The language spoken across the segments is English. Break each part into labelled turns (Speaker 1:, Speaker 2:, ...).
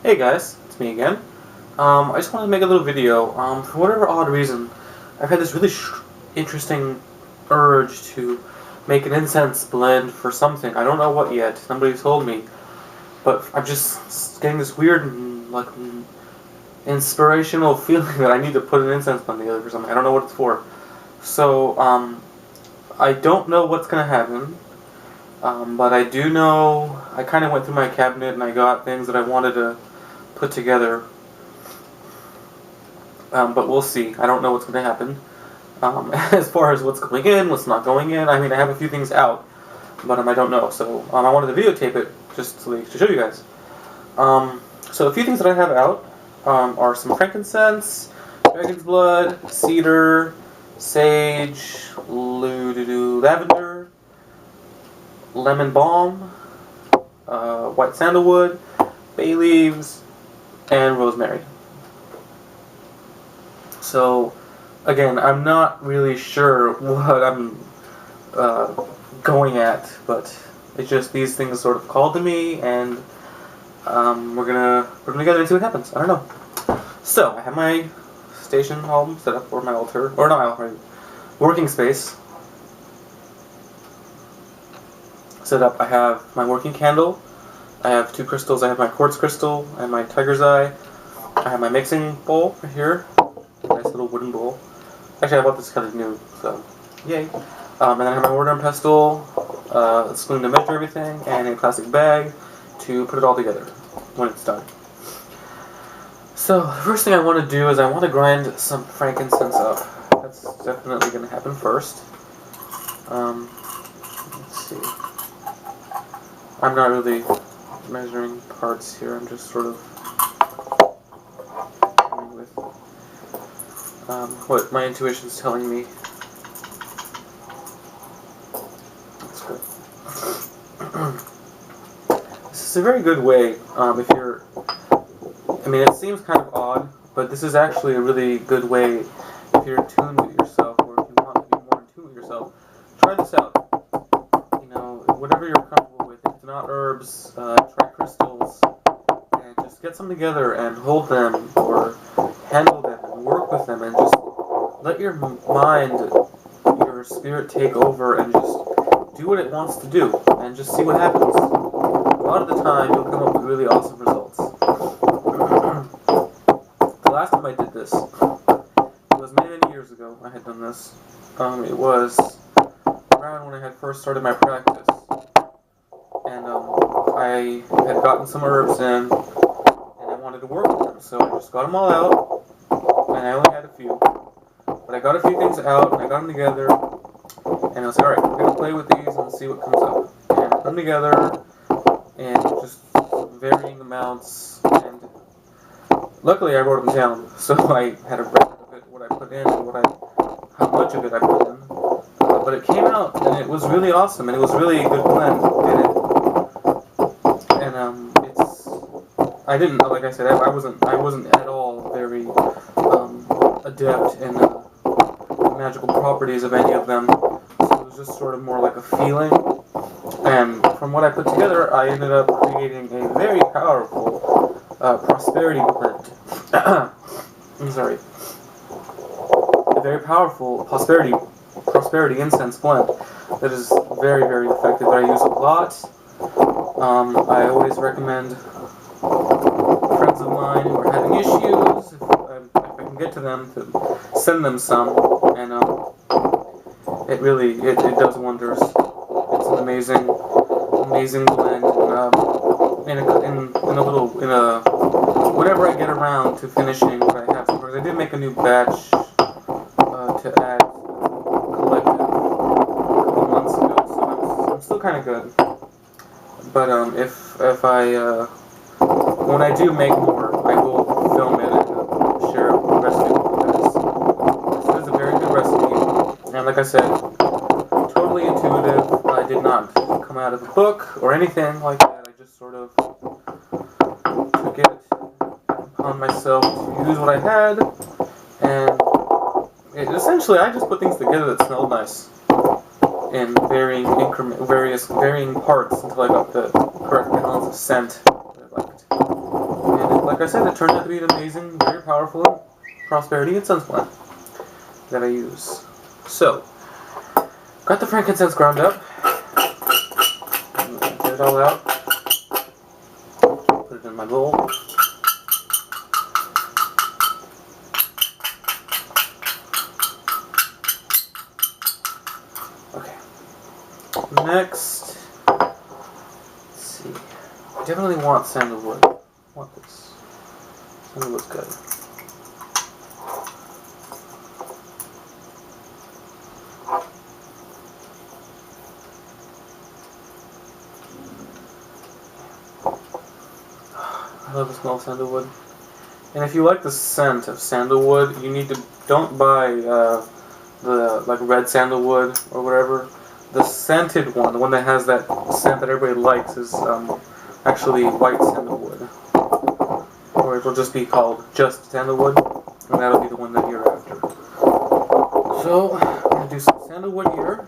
Speaker 1: Hey guys, it's me again. I just wanted to make a little video. For whatever odd reason, I've had this really interesting urge to make an incense blend for something. I don't know what yet. Nobody told me, but I'm just getting this weird, inspirational feeling that I need to put an incense blend together for something. I don't know what it's for. So, I don't know what's gonna happen. But I do know I kind of went through my cabinet and I got things that I wanted to put together. But we'll see. I don't know what's going to happen. As far as what's going in, what's not going in, I mean, I have a few things out, but I don't know. So I wanted to videotape it just to show you guys. So a few things that I have out are some frankincense, dragon's blood, cedar, sage, lavender, lemon balm, white sandalwood, bay leaves, and rosemary. So, again, I'm not really sure what I'm going at, but it's just these things sort of called to me, and we're gonna get into what happens. I don't know. So I have my station all set up, or my altar, or not my working space set up. I have my working candle. I have two crystals. I have my quartz crystal. I have my tiger's eye. I have my mixing bowl right here. Nice little wooden bowl. Actually, I bought this kind of new, so yay. And then I have my mortar and pestle, a spoon to measure everything, and a plastic bag to put it all together when it's done. So the first thing I want to do is I want to grind some frankincense up. That's definitely going to happen first. Let's see. I'm not really measuring parts here. I'm just sort of going with what my intuition's telling me. That's good. This is a very good way, if you're, I mean, it seems kind of odd, but this is actually a really good way if you're in tune with yourself, or if you want to be more in tune with yourself. Try this out. You know, whatever you're comfortable with. If it's not herbs, try crystals, and just get some together and hold them, or handle them, and work with them, and just let your mind, your spirit take over, and just do what it wants to do, and just see what happens. A lot of the time, you'll come up with really awesome results. The last time I did this, it was many, many years ago I had done this. It was around when I had first started my practice. And I had gotten some herbs in, and I wanted to work with them. So I just got them all out, and I only had a few. But I got a few things out, and I got them together, and I was like, alright, we're going to play with these and see what comes up. And I put them together, and just varying amounts, and luckily I wrote them down, so I had a record of it, what I put in, and how much of it I put in. But it came out, and it was really awesome, and it was really a good blend, I didn't, like I said, I wasn't at all very adept in the magical properties of any of them, so it was just sort of more like a feeling. And from what I put together, I ended up creating a very powerful prosperity blend. I'm sorry. A very powerful prosperity incense blend that is very, very effective, that I use a lot. I always recommend friends of mine who are having issues, if I can get to them, to send them some, and it really does wonders. It's an amazing blend, whenever I get around to finishing what I have. Because I did make a new batch to add collective a couple months ago, so I'm still kind of good. But if I when I do make more, I will film it and share a recipe with you guys. This is a very good recipe, and like I said, totally intuitive. I did not come out of a book or anything like that. I just sort of took it upon myself to use what I had, and essentially I just put things together that smelled nice in varying parts until I got the correct balance of scent that I liked. like I said, it turned out to be an amazing, very powerful prosperity incense plant that I use. So, got the frankincense ground up. Get it all out. Put it in my bowl. Okay. Next, let's see. I definitely want sandalwood. I want this. Sandalwood's good. I love the smell of sandalwood. And if you like the scent of sandalwood, you need to don't buy the like red sandalwood or whatever. The scented one, the one that has that scent that everybody likes, is actually white sandalwood, or it'll just be called just sandalwood, and that'll be the one that you're after. So I'm gonna do some sandalwood here.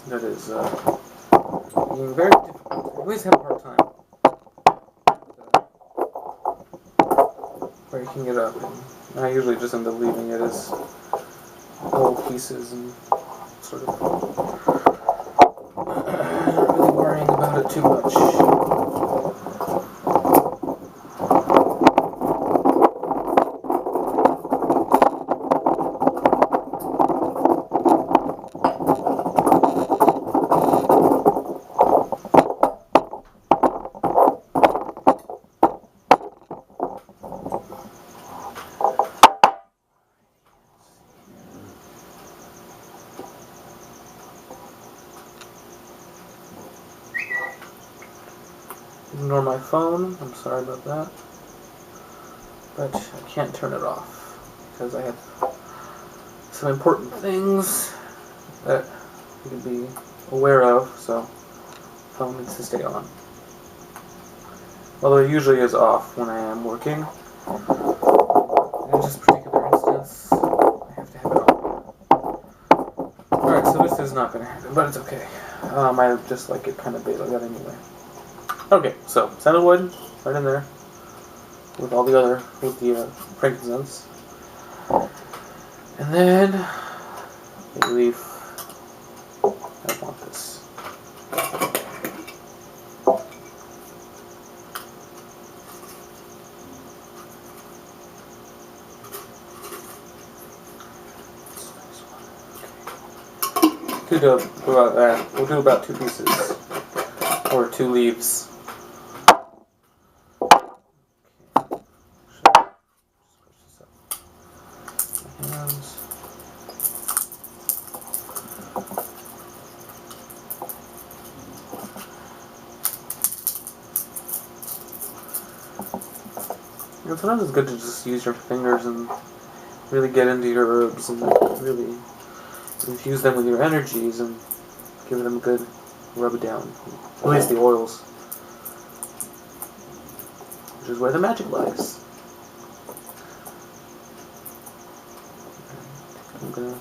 Speaker 1: That is being very difficult. I always have a hard time breaking it up, and I usually just end up leaving it as whole pieces and sort of not really worrying about it too much. Ignore my phone, I'm sorry about that. But I can't turn it off because I have some important things that you can be aware of, so the phone needs to stay on. Although it usually is off when I am working. In this particular instance, I have to have it on. Alright, so this is not going to happen, but it's okay. I just like it kind of big like that anyway. Okay, so sandalwood right in there with all the other, with the frankincense. And then bay leaf. I want this. We'll do about 2 pieces or 2 leaves. And sometimes it's good to just use your fingers and really get into your herbs and really infuse them with your energies and give them a good rub down. At least the oils. Which is where the magic lies. I'm gonna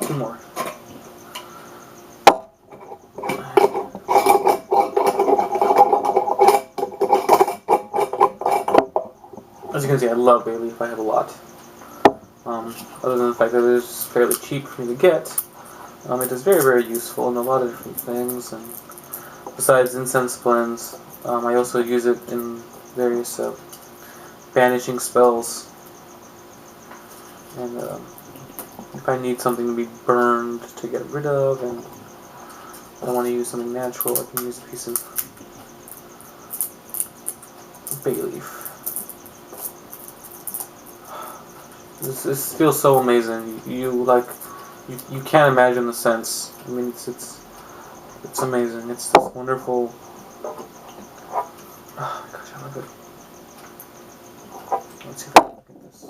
Speaker 1: two more. As you can see, I love bay leaf. I have a lot. Other than the fact that it is fairly cheap for me to get, it is very, very useful in a lot of different things. And besides incense blends, I also use it in various banishing spells. And if I need something to be burned to get rid of, and I want to use something natural, I can use a piece of bay leaf. This feels so amazing. You can't imagine the sense. I mean, it's amazing. It's this wonderful. Oh gosh, I love it. Let's see if I can get this.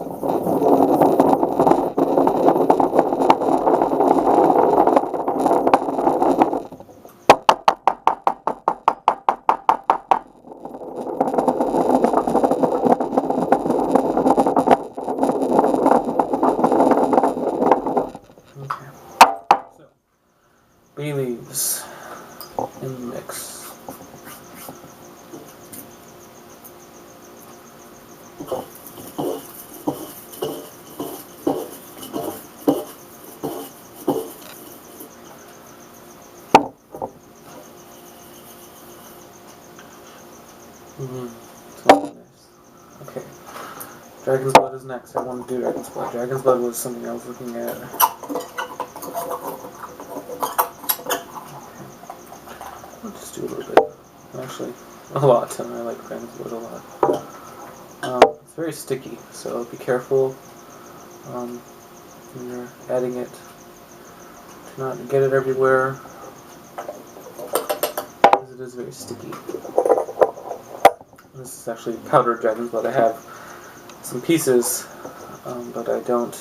Speaker 1: So nice. Okay. Dragon's Blood is next. I want to do Dragon's Blood. Dragon's Blood was something I was looking at. I'll just do a little bit. Actually, a lot. And I like Dragon's Blood a lot. It's very sticky, so be careful when you're adding it to not get it everywhere, because it is very sticky. This is actually powdered Dragon's Blood. I have some pieces, but I do want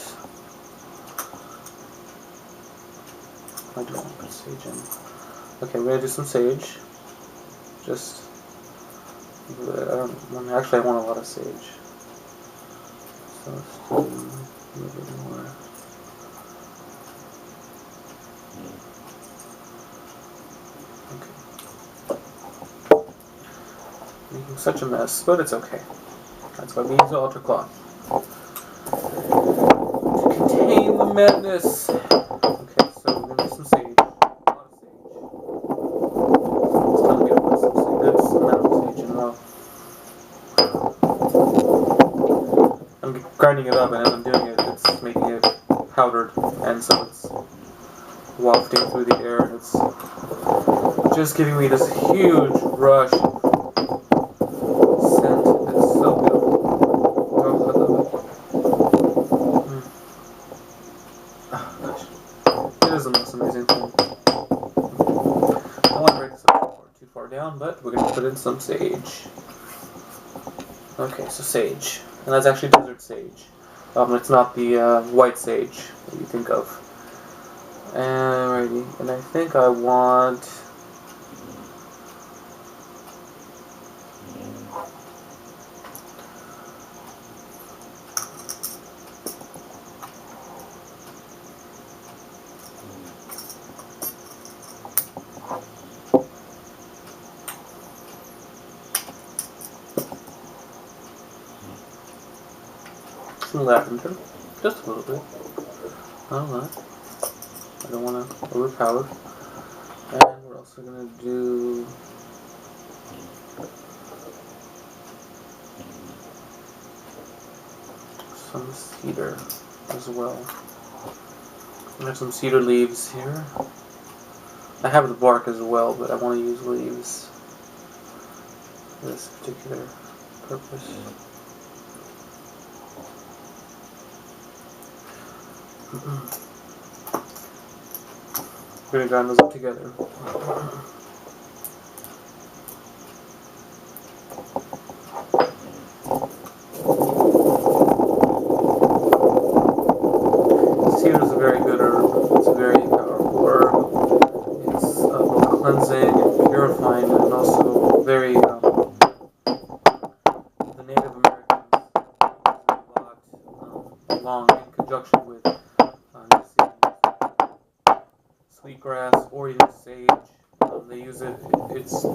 Speaker 1: to put sage in. Okay, we're going to do some sage. Just, actually I want a lot of sage. So let's do a little bit more. Okay. Making such a mess, but it's okay. That's why we use the Ultra Claw. To contain the madness. Okay, so we're going to do some sage. A lot of sage. It's telling me to put some good amount of sage in though. I'm grinding it up, and as I'm doing it, it's making it powdered, and so it's wafting through the air, and it's just giving me this huge rush of scent. It's so beautiful. Oh, I love it. Oh, gosh. It is the most amazing thing. I don't want to break this up too far down, but we're going to put in some sage. Okay, so sage. And that's actually desert sage. It's not the white sage that you think of. Alrighty, and I think I want... some lavender. Just a little bit. Not a lot. I don't want to overpower. And we're also going to do some cedar as well. I have some cedar leaves here. I have the bark as well, but I want to use leaves for this particular purpose. We're going to grind those up together. Cedar is a very good herb. It's a very powerful herb. It's both cleansing and purifying, and also very, the Native Americans use it a lot along in conjunction with sweetgrass or even sage. They use it.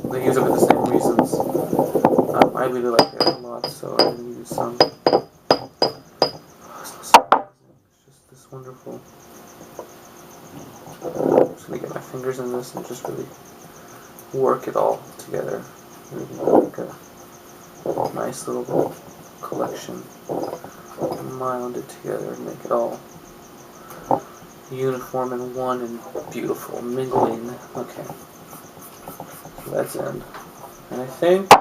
Speaker 1: They use it for the same reasons. I really like it a lot, so I'm going to use some. Oh, it smells so amazing. It's just this wonderful. I'm just going to get my fingers in this and just really work it all together. Really make a nice little collection. Mound it together and make it all uniform and one and beautiful, mingling. Okay, so that's in. And I think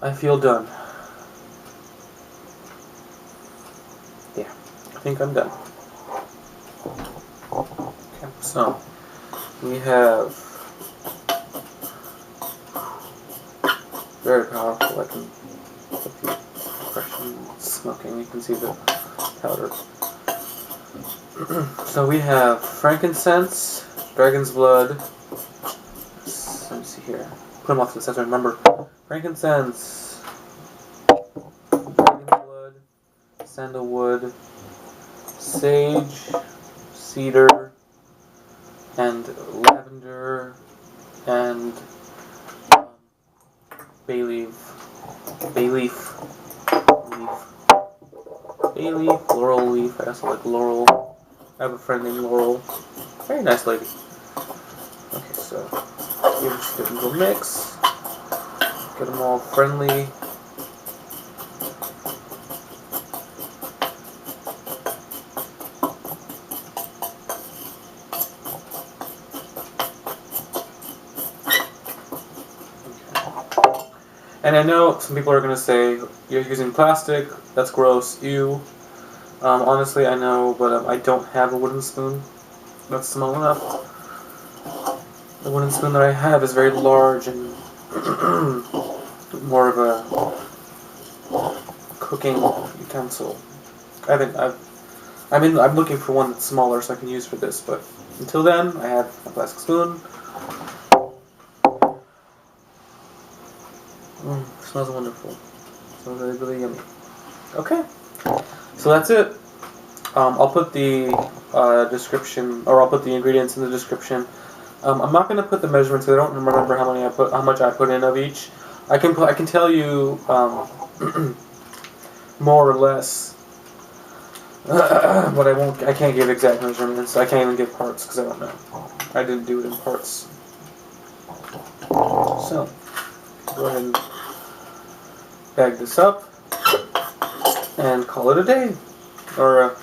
Speaker 1: I feel done. Yeah, I think I'm done. Okay, so we have very powerful. I can put the impression smoking. You can see the powder. So we have frankincense, dragon's blood. Let me see here. Put them off to the side. Remember, frankincense, dragon's blood, sandalwood, sage, cedar, and lavender, and bay leaf, laurel leaf. I also like laurel. I have a friend named Laurel. Very nice lady. Okay, so you just give them a little mix. Get them all friendly. And I know some people are going to say, you're using plastic, that's gross, ew. Honestly, I know, but I don't have a wooden spoon that's small enough. The wooden spoon that I have is very large and more of a cooking utensil. I'm looking for one that's smaller so I can use for this, but until then, I have a plastic spoon. Smells wonderful. Smells really, really yummy. Okay, so that's it. I'll put the description, or I'll put the ingredients in the description. I'm not going to put the measurements because I don't remember how much I put in of each. I can tell you more or less, but I can't give exact measurements. I can't even give parts because I don't know. I didn't do it in parts. So go ahead and bag this up and call it a day, or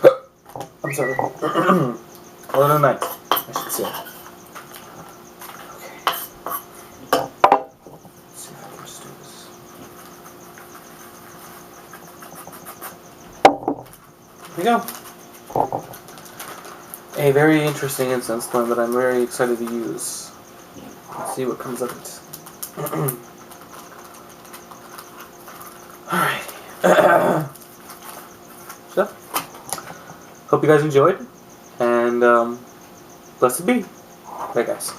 Speaker 1: I'm sorry, call it a night, I should say. Here we go. A very interesting incense blend that I'm very excited to use. Let's see what comes of it. Alright. So, hope you guys enjoyed, and blessed be. Bye, guys.